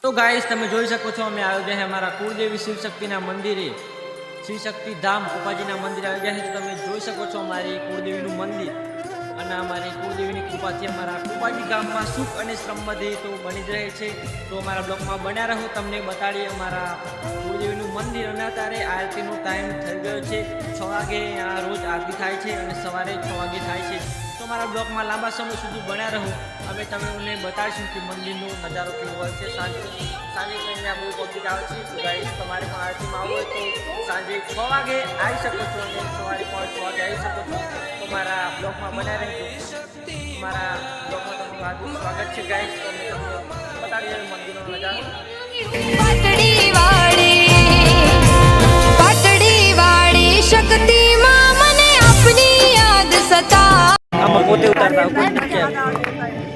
तो गाइस તમે જોઈ શકો છો અમે આવ્યા છે અમારા કુળદેવી શિવશક્તિના મંદિરે શિવશક્તિ ધામ ઉપાજીના મંદિરે આવ્યા છે. તો તમે જોઈ શકો છો અમારી કુળદેવીનું મંદિર અને અમારી કુળદેવીની કૃપાથી અમારા ઉપાજી ગામમાં સુખ અને સમૃદ્ધિ તો બની જ રહે છે. તો અમારા બ્લોગમાં બન્યા રહો, તમને બતાડીએ અમારા કુળદેવીનું મંદિર. અને અત્યારે આરતીનો ટાઈમ થઈ ગયો છે. 6 વાગે આ રોજ આરતી થાય છે અને સવારે 6 વાગે થાય છે. તો અમારા બ્લોગમાં લાંબા સમય સુધી બન્યા રહો. અમે તમને બતાવીશું કે મંદિરનો નજારો કેવો હોય છે. સાંજે અહીંયા બહુ પબ્લિક આવે છે. તો ગાઈસ તમારે પણ આરતીમાં આવવું હોય તો સાંજે 6 વાગે આવી શકો છો અને સવારે પણ 6 વાગે આવી શકો છો. તો મારા બ્લોગમાં બન્યા રહેજો. મારા બ્લોગમાં તમારું હાર્દિક સ્વાગત છે ગાઈસ. તો અમે તમને બતાવીએ મંદિરનો નજારો. પાટડી વાળી શક્તિ માં મને આપની યાદ સતા. આમાં પોતે ઉતારતા કોઈ નથી.